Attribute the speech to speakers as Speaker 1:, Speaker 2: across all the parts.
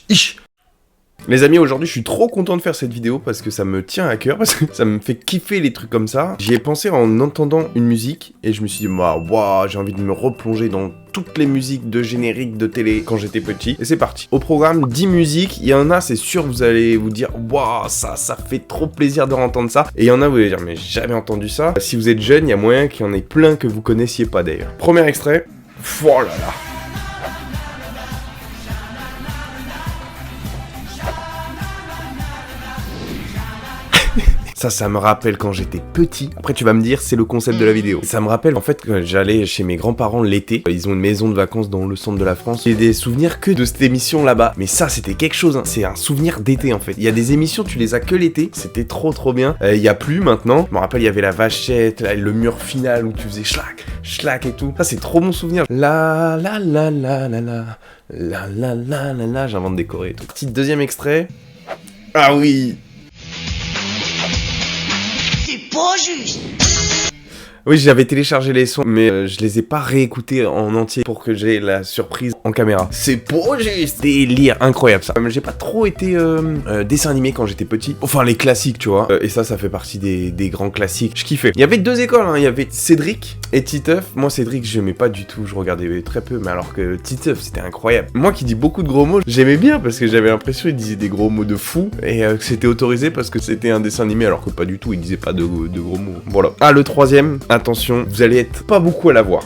Speaker 1: Ich. Les amis, aujourd'hui je suis trop content de faire cette vidéo parce que ça me tient à cœur, parce que ça me fait kiffer les trucs comme ça. J'y ai pensé en entendant une musique et je me suis dit, waouh, j'ai envie de me replonger dans toutes les musiques de générique de télé quand j'étais petit. Et c'est parti. Au programme, 10 musiques, il y en a, c'est sûr, vous allez vous dire, waouh, ça fait trop plaisir de entendre ça. Et il y en a, vous allez dire, mais j'ai jamais entendu ça. Si vous êtes jeune, il y a moyen qu'il y en ait plein que vous connaissiez pas d'ailleurs. Premier extrait. Oh là là. Ça me rappelle quand j'étais petit. Après, tu vas me dire, c'est le concept de la vidéo. Ça me rappelle, en fait, que j'allais chez mes grands-parents l'été. Ils ont une maison de vacances dans le centre de la France. J'ai des souvenirs que de cette émission là-bas. Mais ça, c'était quelque chose, hein. C'est un souvenir d'été, en fait. Il y a des émissions, tu les as que l'été. C'était trop bien. Il y a plus maintenant. Je me rappelle, il y avait la vachette, là, le mur final où tu faisais schlac et tout. Ça, c'est trop bon souvenir. La, j'invente des chorés et tout. Petit deuxième extrait. Ah oui.
Speaker 2: Pas juste.
Speaker 1: Oui, j'avais téléchargé les sons, mais je les ai pas réécoutés en entier pour que j'ai la surprise en caméra. C'est pas juste. Délire, incroyable ça. J'ai pas trop été dessin animé quand j'étais petit. Enfin, les classiques, tu vois. Et ça fait partie des grands classiques. Je kiffais. Il y avait deux écoles, hein. Il y avait Cédric et Titeuf. Moi, Cédric, j'aimais pas du tout. Je regardais très peu, mais alors que Titeuf, c'était incroyable. Moi qui dis beaucoup de gros mots, j'aimais bien parce que j'avais l'impression qu'il disait des gros mots de fou et que c'était autorisé parce que c'était un dessin animé, alors que pas du tout. Il disait pas de gros mots. Voilà. Ah, le troisième. Attention, vous allez être pas beaucoup à la voir.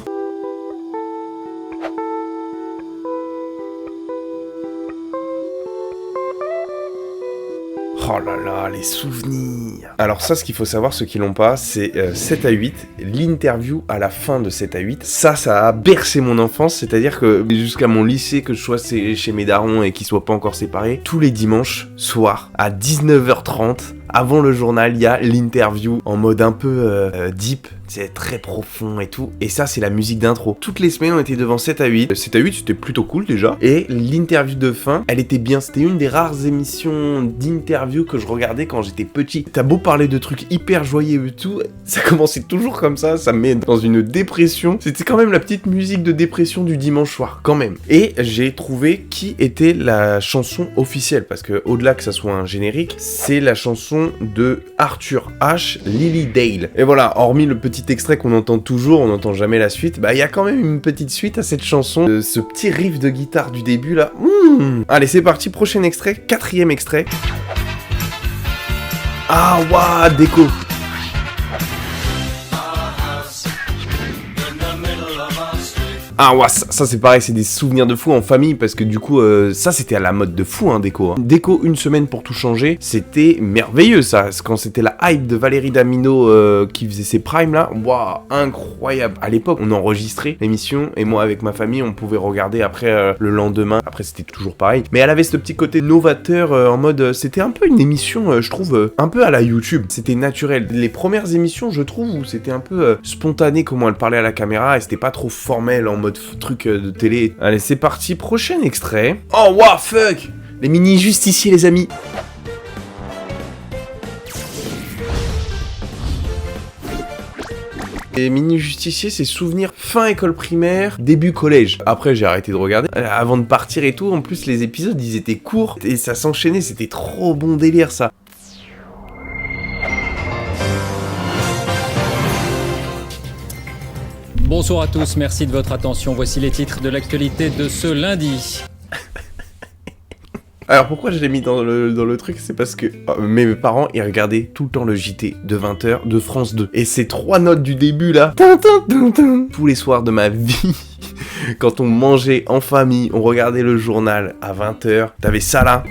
Speaker 1: Oh là là, les souvenirs. Alors ça, ce qu'il faut savoir, ceux qui l'ont pas, c'est 7 à 8, l'interview à la fin de 7 à 8. Ça a bercé mon enfance, c'est-à-dire que jusqu'à mon lycée, que je sois chez mes darons et qu'ils soient pas encore séparés, tous les dimanches soirs, à 19h30, avant le journal, il y a l'interview en mode un peu deep, c'est très profond et tout. Et ça, c'est la musique d'intro. Toutes les semaines, on était devant 7 à 8. 7 à 8, c'était plutôt cool déjà. Et l'interview de fin, elle était bien. C'était une des rares émissions d'interview que je regardais quand j'étais petit. T'as beau parler de trucs hyper joyeux et tout, ça commençait toujours comme ça me met dans une dépression. C'était quand même la petite musique de dépression du dimanche soir, quand même. Et j'ai trouvé qui était la chanson officielle, parce que au-delà que ça soit un générique, c'est la chanson de Arthur H, Lily Dale. Et voilà, hormis le petit extrait qu'on entend toujours, on n'entend jamais la suite, bah il y a quand même une petite suite à cette chanson, ce petit riff de guitare du début là. Allez, c'est parti, prochain extrait, quatrième extrait. Ah waouh, déco. Ah ouais, ça c'est pareil, c'est des souvenirs de fou en famille, parce que du coup, ça c'était à la mode de fou, hein, Déco. Hein. Déco, une semaine pour tout changer, c'était merveilleux ça. Quand c'était la hype de Valérie Damido qui faisait ses primes là, waouh, incroyable. À l'époque, on enregistrait l'émission, et moi avec ma famille, on pouvait regarder après le lendemain. Après, c'était toujours pareil. Mais elle avait ce petit côté novateur en mode, c'était un peu une émission, je trouve, un peu à la YouTube. C'était naturel. Les premières émissions, je trouve, où c'était un peu spontané comment elle parlait à la caméra, et c'était pas trop formel en mode truc de télé. Allez, c'est parti, prochain extrait. Oh, wow, fuck. Les mini-justiciers, les amis. Les mini-justiciers, c'est souvenirs fin école primaire, début collège. Après, j'ai arrêté de regarder. Avant de partir et tout, en plus, les épisodes, ils étaient courts. Et ça s'enchaînait, c'était trop bon délire, ça.
Speaker 3: Bonsoir à tous, merci de votre attention. Voici les titres de l'actualité de ce lundi.
Speaker 1: Alors pourquoi je l'ai mis dans le truc, c'est parce que mes parents, ils regardaient tout le temps le JT de 20h de France 2. Et ces trois notes du début là, tous les soirs de ma vie, quand on mangeait en famille, on regardait le journal à 20h, t'avais ça là.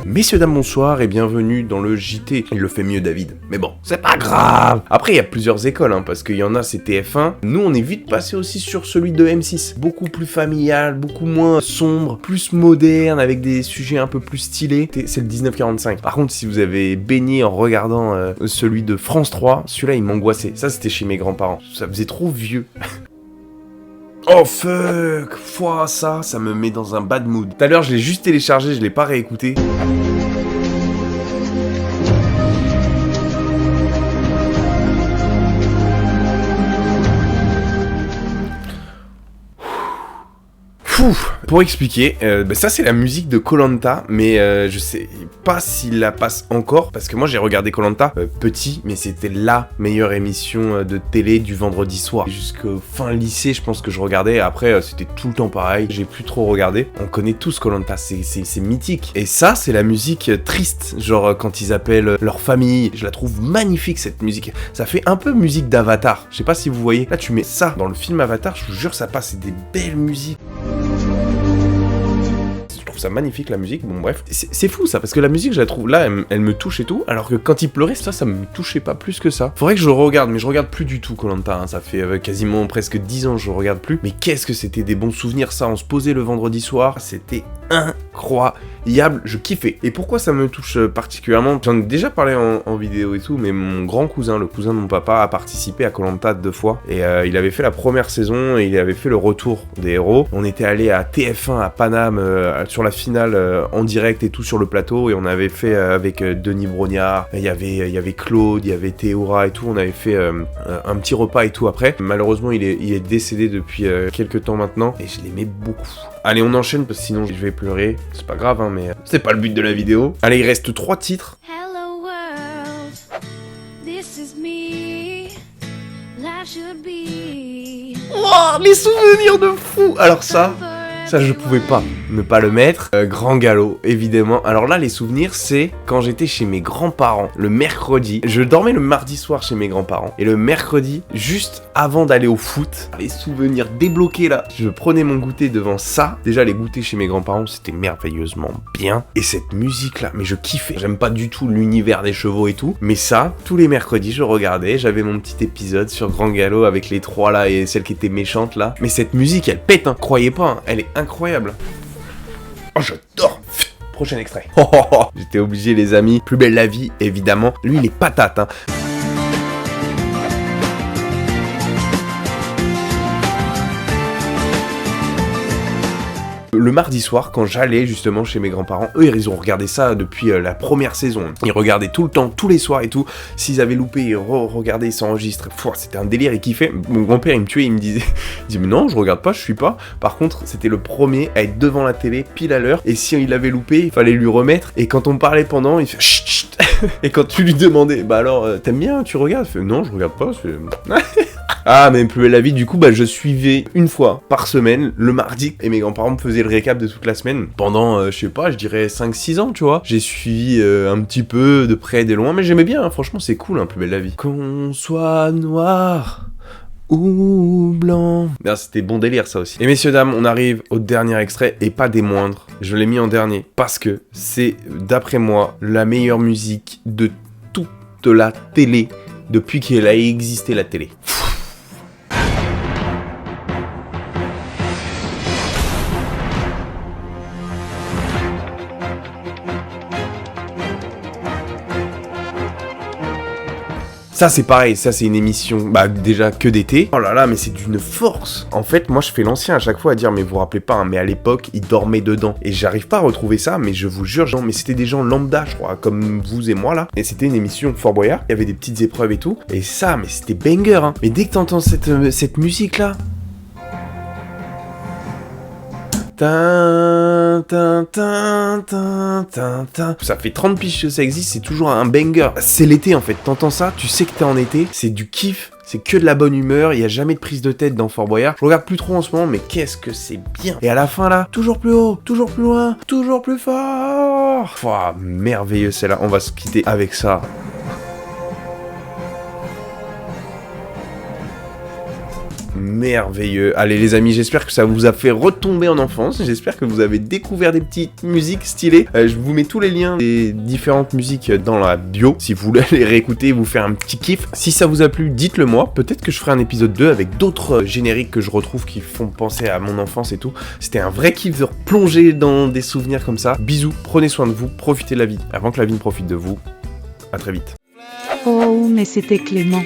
Speaker 1: Messieurs, dames, bonsoir et bienvenue dans le JT. Il le fait mieux, David. Mais bon, c'est pas grave. Après, il y a plusieurs écoles, hein, parce qu'il y en a, c'est TF1. Nous, on est vite passé aussi sur celui de M6. Beaucoup plus familial, beaucoup moins sombre, plus moderne, avec des sujets un peu plus stylés. C'est le 1945. Par contre, si vous avez baigné en regardant celui de France 3, celui-là, il m'angoissait. Ça, c'était chez mes grands-parents. Ça faisait trop vieux. Oh fuck, ça me met dans un bad mood. Tout à l'heure, je l'ai juste téléchargé, je l'ai pas réécouté. Pour expliquer, ça c'est la musique de Koh-Lanta, mais je sais pas s'il la passe encore, parce que moi j'ai regardé Koh-Lanta petit, mais c'était la meilleure émission de télé du vendredi soir. Jusqu'au fin lycée, je pense que je regardais, après c'était tout le temps pareil, j'ai plus trop regardé. On connaît tous Koh-Lanta, c'est mythique. Et ça c'est la musique triste, genre quand ils appellent leur famille, je la trouve magnifique cette musique. Ça fait un peu musique d'Avatar, je sais pas si vous voyez. Là tu mets ça dans le film Avatar, je vous jure ça passe, c'est des belles musiques. Je trouve ça magnifique la musique, bon bref, c'est fou ça, parce que la musique je la trouve, là elle me touche et tout, alors que quand il pleurait, ça me touchait pas plus que ça. Faudrait que je le regarde, mais je regarde plus du tout Koh-Lanta, hein. Ça fait quasiment presque 10 ans que je regarde plus, mais qu'est-ce que c'était des bons souvenirs ça, on se posait le vendredi soir, c'était incroyable, je kiffais. Et pourquoi ça me touche particulièrement, j'en ai déjà parlé en vidéo et tout, mais mon grand cousin, le cousin de mon papa, a participé à Koh-Lanta 2 fois, et il avait fait la première saison, et il avait fait le retour des héros. On était allé à TF1 à Paname, sur la finale en direct et tout sur le plateau, et on avait fait avec Denis Brognard, il y avait Claude, il y avait Théoura et tout, on avait fait un petit repas et tout après. Malheureusement il est décédé depuis quelques temps maintenant, et je l'aimais beaucoup. Allez, on enchaîne parce que sinon je vais pleurer. C'est pas grave, hein, mais c'est pas le but de la vidéo. Allez, il reste 3 titres.
Speaker 4: Hello world, this is me. Life should be.
Speaker 1: Oh, les souvenirs de fou. Alors ça je pouvais pas ne pas le mettre. Grand Galop, évidemment. Alors là, les souvenirs, c'est quand j'étais chez mes grands-parents, le mercredi. Je dormais le mardi soir chez mes grands-parents. Et le mercredi, juste avant d'aller au foot, les souvenirs débloqués là. Je prenais mon goûter devant ça. Déjà, les goûters chez mes grands-parents, c'était merveilleusement bien. Et cette musique-là, mais je kiffais. J'aime pas du tout l'univers des chevaux et tout. Mais ça, tous les mercredis, je regardais. J'avais mon petit épisode sur Grand Galop avec les 3 là et celle qui était méchante là. Mais cette musique, elle pète, hein. Croyez pas, hein. Elle est incroyable. Oh, j'adore. Prochain extrait. J'étais obligé, les amis. Plus belle la vie, évidemment. Lui, il est patate, hein. Le mardi soir, quand j'allais justement chez mes grands-parents, eux ils ont regardé ça depuis la première saison. Ils regardaient tout le temps, tous les soirs et tout. S'ils avaient loupé, ils regardaient, ils s'enregistraient. C'était un délire, ils kiffaient. Mon grand-père il me tuait, il me disait mais non, je regarde pas, je suis pas. Par contre, c'était le premier à être devant la télé pile à l'heure. Et si il avait loupé, il fallait lui remettre. Et quand on parlait pendant, il fait chut, chut. Et quand tu lui demandais, bah alors, t'aimes bien, tu regardes? Il fait non, je regarde pas. Ah, mais plus belle la vie, du coup, je suivais une fois par semaine, le mardi, et mes grands-parents me faisaient le récap de toute la semaine. Pendant, je sais pas, je dirais 5-6 ans, tu vois. J'ai suivi un petit peu de près et de loin, mais j'aimais bien, hein. Franchement, c'est cool, hein, plus belle la vie. Qu'on soit noir ou blanc. Ah, c'était bon délire, ça aussi. Et messieurs, dames, on arrive au dernier extrait, et pas des moindres. Je l'ai mis en dernier, parce que c'est, d'après moi, la meilleure musique de toute la télé, depuis qu'elle a existé, la télé. Ça c'est pareil, ça c'est une émission, déjà que d'été. Oh là là, mais c'est d'une force. En fait, moi je fais l'ancien à chaque fois à dire, mais vous vous rappelez pas, hein, mais à l'époque, ils dormaient dedans. Et j'arrive pas à retrouver ça, mais je vous jure, mais c'était des gens lambda, je crois, comme vous et moi là. Et c'était une émission Fort Boyard, il y avait des petites épreuves et tout. Et ça, mais c'était banger, hein. Mais dès que t'entends cette musique là... Ça fait 30 piges que ça existe, c'est toujours un banger. C'est l'été en fait, t'entends ça, tu sais que t'es en été, c'est du kiff, c'est que de la bonne humeur, il y a jamais de prise de tête dans Fort Boyard. Je regarde plus trop en ce moment, mais qu'est-ce que c'est bien. Et à la fin là, toujours plus haut, toujours plus loin, toujours plus fort. Ouah, merveilleux celle-là, on va se quitter avec ça. Merveilleux. Allez les amis, j'espère que ça vous a fait retomber en enfance, j'espère que vous avez découvert des petites musiques stylées. Je vous mets tous les liens des différentes musiques dans la bio, si vous voulez les réécouter, vous faire un petit kiff. Si ça vous a plu, dites-le moi, peut-être que je ferai un épisode 2 avec d'autres génériques que je retrouve qui font penser à mon enfance et tout. C'était un vrai kiff de replonger dans des souvenirs comme ça. Bisous, prenez soin de vous, profitez de la vie, avant que la vie ne profite de vous. À très vite.
Speaker 5: Oh, mais c'était Clément.